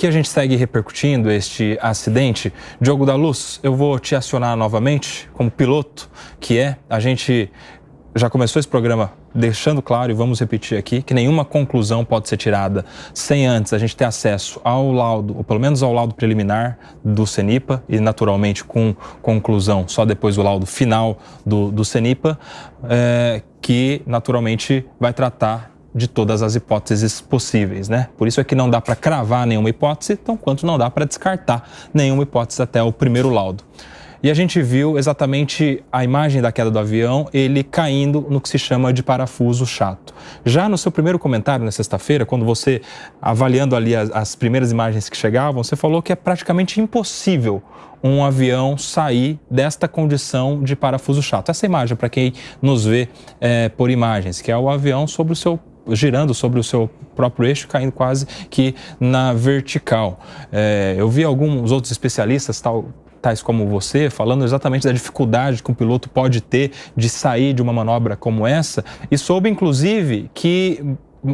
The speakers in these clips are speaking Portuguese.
aqui a gente segue repercutindo este acidente. Diogo da Luz, eu vou te acionar novamente como piloto, a gente já começou esse programa deixando claro, e vamos repetir aqui, que nenhuma conclusão pode ser tirada sem antes a gente ter acesso ao laudo, ou pelo menos ao laudo preliminar do CENIPA, e naturalmente com conclusão só depois do laudo final do CENIPA, que naturalmente vai tratar de todas as hipóteses possíveis, né? Por isso é que não dá para cravar nenhuma hipótese, tão quanto não dá para descartar nenhuma hipótese até o primeiro laudo. E a gente viu exatamente a imagem da queda do avião, ele caindo no que se chama de parafuso chato. Já no seu primeiro comentário na sexta-feira, quando você, avaliando ali as primeiras imagens que chegavam, você falou que é praticamente impossível um avião sair desta condição de parafuso chato. Essa imagem, para quem nos vê por imagens, que é o avião girando sobre o seu próprio eixo, caindo quase que na vertical. Eu vi alguns outros especialistas, tais como você, falando exatamente da dificuldade que um piloto pode ter de sair de uma manobra como essa, e soube, inclusive, que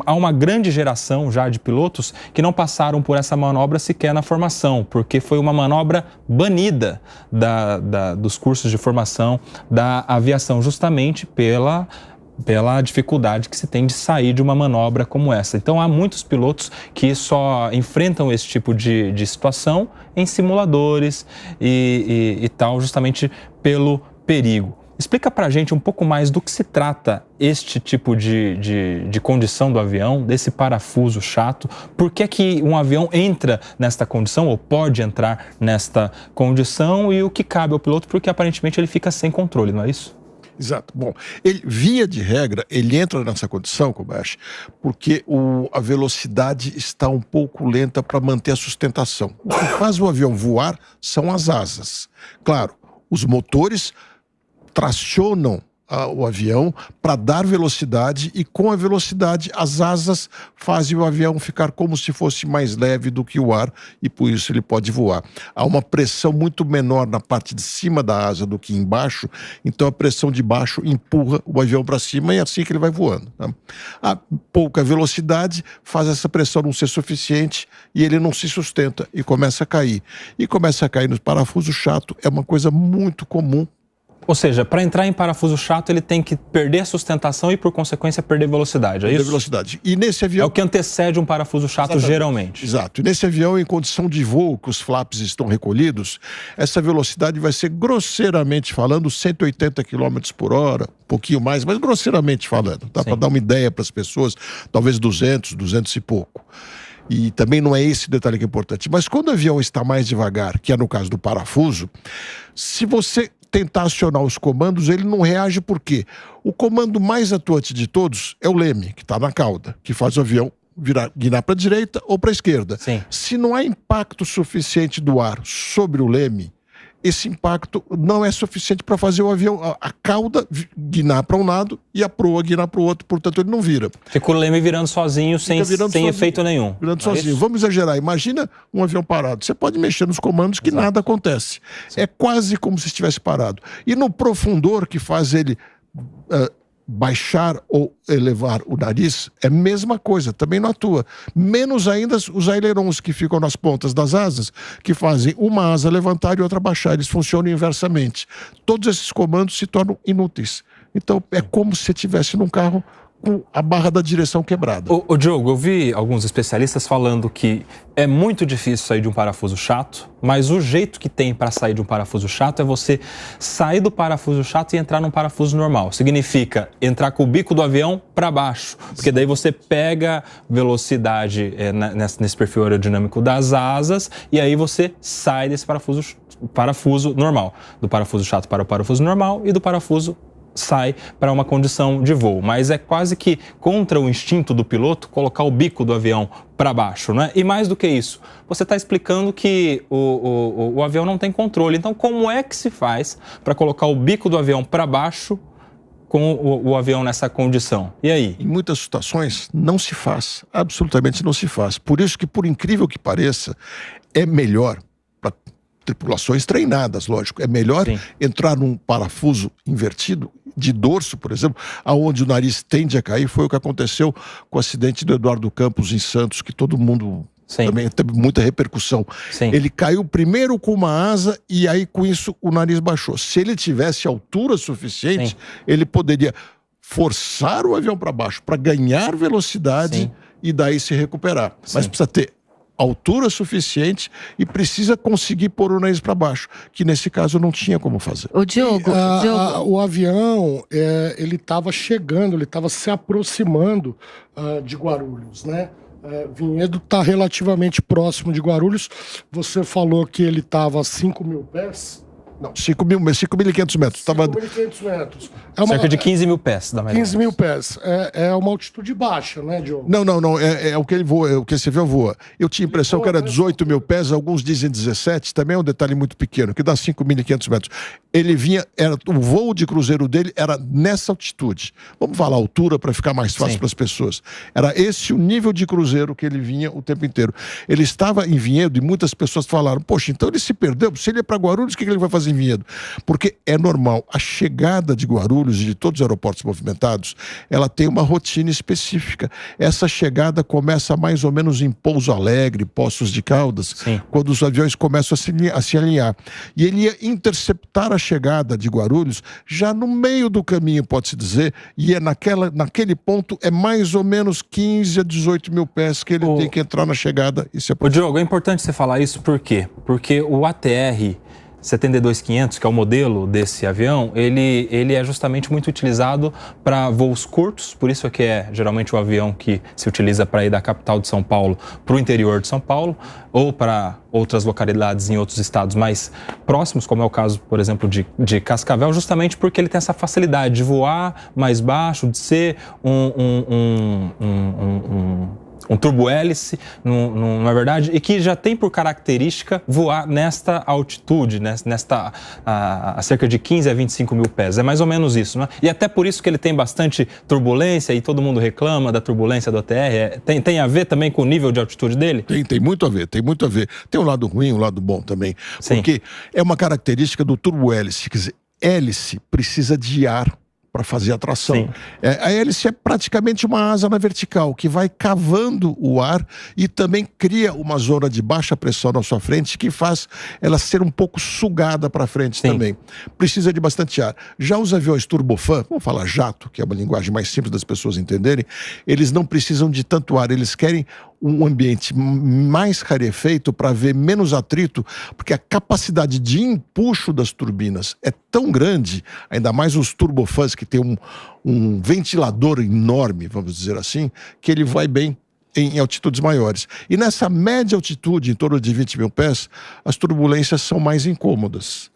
há uma grande geração já de pilotos que não passaram por essa manobra sequer na formação, porque foi uma manobra banida dos cursos de formação da aviação, justamente pela dificuldade que se tem de sair de uma manobra como essa. Então, há muitos pilotos que só enfrentam esse tipo de situação em simuladores e tal, justamente pelo perigo. Explica pra gente um pouco mais do que se trata este tipo de condição do avião, desse parafuso chato. Por que um avião entra nesta condição, ou pode entrar nesta condição, e o que cabe ao piloto, porque aparentemente ele fica sem controle, não é isso? Exato. Bom, via de regra, ele entra nessa condição, Kobayashi, porque a velocidade está um pouco lenta para manter a sustentação. O que faz o avião voar são as asas. Claro, os motores tracionam o avião para dar velocidade, e com a velocidade as asas fazem o avião ficar como se fosse mais leve do que o ar, e por isso ele pode voar. Há uma pressão muito menor na parte de cima da asa do que embaixo, então a pressão de baixo empurra o avião para cima, e é assim que ele vai voando, tá? A pouca velocidade faz essa pressão não ser suficiente e ele não se sustenta e começa a cair. E começa a cair no parafuso chato, é uma coisa muito comum. Ou seja, para entrar em parafuso chato, ele tem que perder a sustentação e, por consequência, perder velocidade, é isso? Perder velocidade. E nesse avião... É o que antecede um parafuso chato. Exatamente. Geralmente. Exato. E nesse avião, em condição de voo, que os flaps estão recolhidos, essa velocidade vai ser, grosseiramente falando, 180 km por hora, um pouquinho mais, mas grosseiramente falando, tá? Para dar uma ideia para as pessoas, talvez 200 e pouco. E também não é esse detalhe que é importante. Mas quando o avião está mais devagar, que é no caso do parafuso, se você tentar acionar os comandos, ele não reage. Por quê? O comando mais atuante de todos é o leme, que está na cauda, que faz o avião guinar para a direita ou para a esquerda. Sim. Se não há impacto suficiente do ar sobre o leme, esse impacto não é suficiente para fazer o avião, a cauda guinar para um lado e a proa guinar para o outro, portanto ele não vira. Fica o leme virando sozinho, sem efeito nenhum. Virando sozinho. Vamos exagerar, imagina um avião parado. Você pode mexer nos comandos que Exato. Nada acontece. Sim. É quase como se estivesse parado. E no profundor que faz ele baixar ou elevar o nariz, é a mesma coisa, também não atua. Menos ainda os ailerons que ficam nas pontas das asas, que fazem uma asa levantar e outra baixar. Eles funcionam inversamente. Todos esses comandos se tornam inúteis. Então é como se você estivesse num carro com a barra da direção quebrada. Ô Diogo, eu vi alguns especialistas falando que é muito difícil sair de um parafuso chato, mas o jeito que tem para sair de um parafuso chato é você sair do parafuso chato e entrar num parafuso normal. Significa entrar com o bico do avião para baixo, porque daí você pega velocidade nesse perfil aerodinâmico das asas, e aí você sai desse parafuso normal. Do parafuso chato para o parafuso normal, e do parafuso sai para uma condição de voo, mas é quase que contra o instinto do piloto colocar o bico do avião para baixo, né? E mais do que isso, você está explicando que o avião não tem controle. Então, como é que se faz para colocar o bico do avião para baixo com o avião nessa condição? E aí? Em muitas situações não se faz, absolutamente não se faz. Por isso que, por incrível que pareça, é melhor para tripulações treinadas, lógico, é melhor Sim. entrar num parafuso invertido, de dorso, por exemplo, aonde o nariz tende a cair. Foi o que aconteceu com o acidente do Eduardo Campos em Santos, que todo mundo Sim. Também teve muita repercussão. Sim. Ele caiu primeiro com uma asa e aí com isso o nariz baixou. Se ele tivesse altura suficiente, Sim. ele poderia forçar o avião para baixo para ganhar velocidade Sim. e daí se recuperar. Mas precisa ter altura suficiente e precisa conseguir pôr o nariz para baixo, que nesse caso não tinha como fazer. O Diogo, O avião, ele estava chegando, ele estava se aproximando de Guarulhos, né? Vinhedo está relativamente próximo de Guarulhos. Você falou que ele estava a 5.000 pés. Não, 5.500 metros. 5.500 metros. Cerca de 15 mil pés. 15.000 pés. É uma altitude baixa, né, Diogo? Não. É o que ele voa, é o que esse avião voa. Eu tinha a impressão que era 18.000 pés, alguns dizem 17, também é um detalhe muito pequeno, que dá 5.500 metros. Ele vinha, o voo de cruzeiro dele era nessa altitude. Vamos falar altura para ficar mais fácil para as pessoas. Era esse o nível de cruzeiro que ele vinha o tempo inteiro. Ele estava em Vinhedo e muitas pessoas falaram, poxa, então ele se perdeu, se ele é para Guarulhos, o que ele vai fazer em Vinhedo? Porque é normal, a chegada de Guarulhos e de todos os aeroportos movimentados, ela tem uma rotina específica. Essa chegada começa mais ou menos em Pouso Alegre, Poços de Caldas, quando os aviões começam a se alinhar. E ele ia interceptar a chegada de Guarulhos já no meio do caminho, pode-se dizer, e naquele ponto é mais ou menos 15 a 18 mil pés que ele tem que entrar na chegada e se aproximar. Diogo, é importante você falar isso por quê? Porque o ATR 72-500, que é o modelo desse avião, ele é justamente muito utilizado para voos curtos, por isso é que é geralmente o avião que se utiliza para ir da capital de São Paulo para o interior de São Paulo, ou para outras localidades em outros estados mais próximos, como é o caso, por exemplo, de Cascavel, justamente porque ele tem essa facilidade de voar mais baixo, de ser um turbo-hélice, não é verdade? E que já tem por característica voar nesta altitude, a cerca de 15 a 25 mil pés. É mais ou menos isso, né? E até por isso que ele tem bastante turbulência e todo mundo reclama da turbulência do ATR. Tem a ver também com o nível de altitude dele? Tem muito a ver. Tem um lado ruim, um lado bom também. Porque é uma característica do turbo-hélice. Quer dizer, hélice precisa de ar para fazer a tração. A hélice é praticamente uma asa na vertical, que vai cavando o ar e também cria uma zona de baixa pressão na sua frente, que faz ela ser um pouco sugada para frente também. Precisa de bastante ar. Já os aviões turbofan, vamos falar jato, que é uma linguagem mais simples das pessoas entenderem, eles não precisam de tanto ar, eles querem um ambiente mais rarefeito para haver menos atrito, porque a capacidade de empuxo das turbinas é tão grande, ainda mais os turbofans que tem um ventilador enorme, vamos dizer assim, que ele vai bem em altitudes maiores. E nessa média altitude, em torno de 20 mil pés, as turbulências são mais incômodas.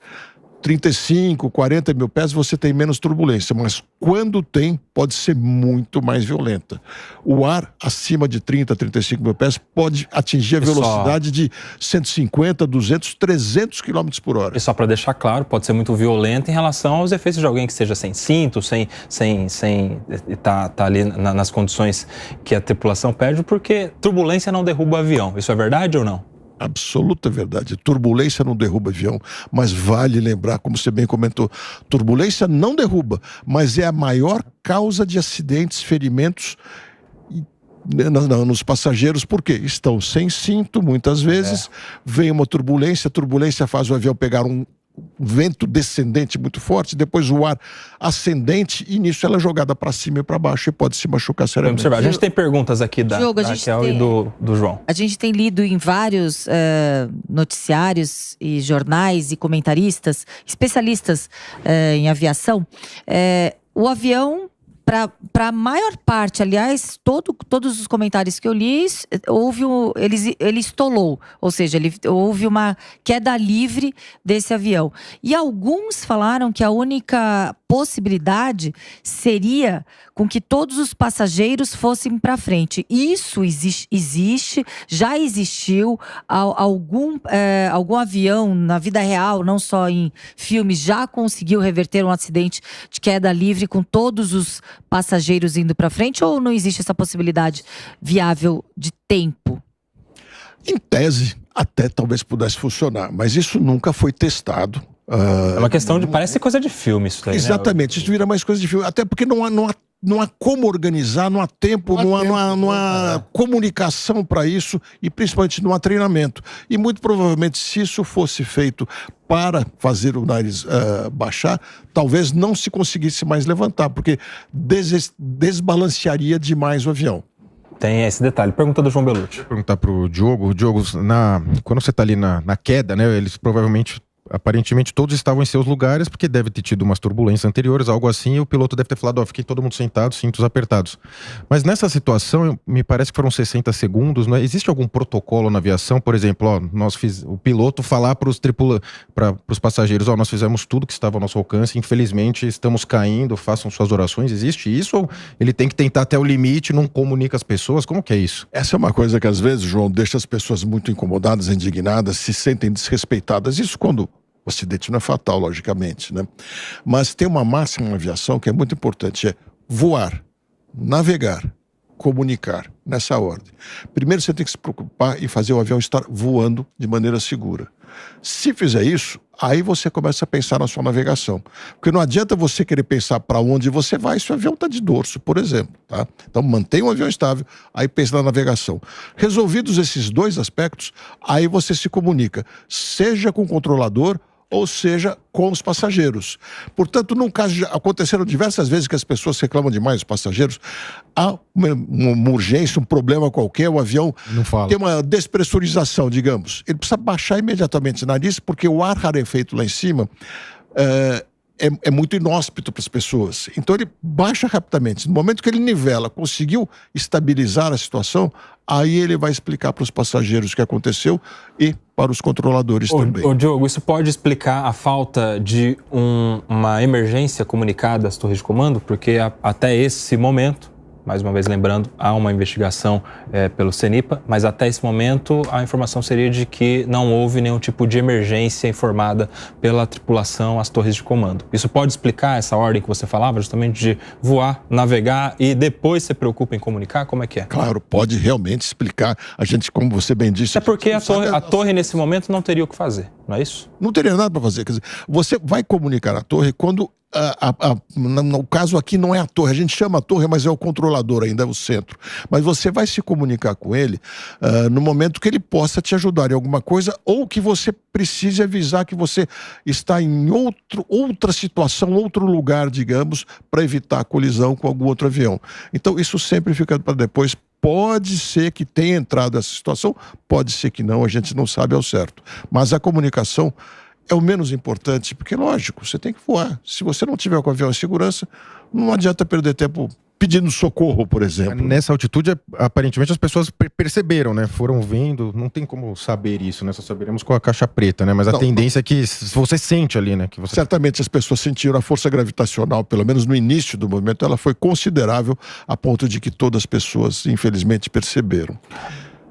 35, 40 mil pés você tem menos turbulência, mas quando tem, pode ser muito mais violenta. O ar acima de 30, 35 mil pés pode atingir a velocidade de 150, 200, 300 km por hora. E só para deixar claro, pode ser muito violento em relação aos efeitos de alguém que esteja sem cinto, sem tá ali nas condições que a tripulação pede, porque turbulência não derruba o avião. Isso é verdade ou não? Absoluta verdade. Turbulência não derruba avião, mas vale lembrar, como você bem comentou, turbulência não derruba, mas é a maior causa de acidentes, ferimentos nos passageiros, porque estão sem cinto, muitas vezes, vem uma turbulência, a turbulência faz o avião pegar um vento descendente muito forte, depois o ar ascendente, e nisso ela é jogada para cima e para baixo e pode se machucar seriamente. A gente tem perguntas aqui da Raquel e do João. A gente tem lido em vários noticiários e jornais e comentaristas, especialistas em aviação, o avião, para a maior parte, aliás, todos os comentários que eu li, ele estolou, ou seja, houve uma queda livre desse avião. E alguns falaram que a única possibilidade seria com que todos os passageiros fossem para frente. Isso existe, já existiu. Algum avião na vida real, não só em filmes, já conseguiu reverter um acidente de queda livre com todos os passageiros indo para frente, ou não existe essa possibilidade viável de tempo? Em tese, até talvez pudesse funcionar, mas isso nunca foi testado. É uma questão parece coisa de filme isso daí, exatamente, né? Isso vira mais coisa de filme, até porque não não há como organizar, não há tempo, não há comunicação para isso e principalmente não há treinamento. E muito provavelmente, se isso fosse feito para fazer o nariz baixar, talvez não se conseguisse mais levantar, porque desbalancearia demais o avião. Tem esse detalhe. Pergunta do João Belucci. Vou perguntar pro Diogo. Diogo, quando você está ali na queda, né, eles provavelmente... Aparentemente todos estavam em seus lugares, porque deve ter tido umas turbulências anteriores, algo assim, e o piloto deve ter falado, fiquem todo mundo sentado, cintos apertados. Mas nessa situação, me parece que foram 60 segundos, né? Existe algum protocolo na aviação, por exemplo, o piloto falar para os passageiros, nós fizemos tudo que estava ao nosso alcance, infelizmente estamos caindo, façam suas orações, existe isso? Ou ele tem que tentar até o limite, não comunica as pessoas? Como que é isso? Essa é uma coisa que às vezes, João, deixa as pessoas muito incomodadas, indignadas, se sentem desrespeitadas. Isso quando o acidente não é fatal, logicamente, né? Mas tem uma máxima na aviação que é muito importante, é voar, navegar, comunicar, nessa ordem. Primeiro você tem que se preocupar em fazer o avião estar voando de maneira segura. Se fizer isso, aí você começa a pensar na sua navegação. Porque não adianta você querer pensar para onde você vai se o avião está de dorso, por exemplo. Tá? Então mantenha o avião estável, aí pensa na navegação. Resolvidos esses dois aspectos, aí você se comunica, seja com o controlador, ou seja, com os passageiros. Portanto, num caso, já aconteceram diversas vezes que as pessoas reclamam demais dos passageiros, há uma urgência, um problema qualquer, o avião tem uma despressurização, digamos. Ele precisa baixar imediatamente o nariz, porque o ar rarefeito lá em cima é muito inóspito para as pessoas. Então ele baixa rapidamente. No momento que ele nivela, conseguiu estabilizar a situação, aí ele vai explicar para os passageiros o que aconteceu e para os controladores também. Diogo, isso pode explicar a falta de uma emergência comunicada às torres de comando? Porque até esse momento, mais uma vez lembrando, há uma investigação pelo CENIPA, mas até esse momento a informação seria de que não houve nenhum tipo de emergência informada pela tripulação às torres de comando. Isso pode explicar essa ordem que você falava, justamente de voar, navegar e depois se preocupa em comunicar? Como é que é? Claro, pode realmente explicar. A gente, como você bem disse... É porque a torre nesse momento não teria o que fazer, não é isso? Não teria nada para fazer. Quer dizer, você vai comunicar a torre quando... no caso aqui não é a torre, a gente chama a torre, mas é o controlador ainda, é o centro. Mas você vai se comunicar com ele no momento que ele possa te ajudar em alguma coisa ou que você precise avisar que você está em outra situação, outro lugar, digamos, para evitar a colisão com algum outro avião. Então isso sempre fica para depois. Pode ser que tenha entrado essa situação, pode ser que não, a gente não sabe ao certo. Mas a comunicação é o menos importante, porque, lógico, você tem que voar. Se você não tiver com o avião em segurança, não adianta perder tempo pedindo socorro, por exemplo. Nessa altitude, aparentemente, as pessoas perceberam, né? Foram vendo, não tem como saber isso, né? Só saberemos com a caixa preta, né? Mas a tendência é que você sente ali, né? Certamente as pessoas sentiram a força gravitacional, pelo menos no início do movimento, ela foi considerável a ponto de que todas as pessoas, infelizmente, perceberam.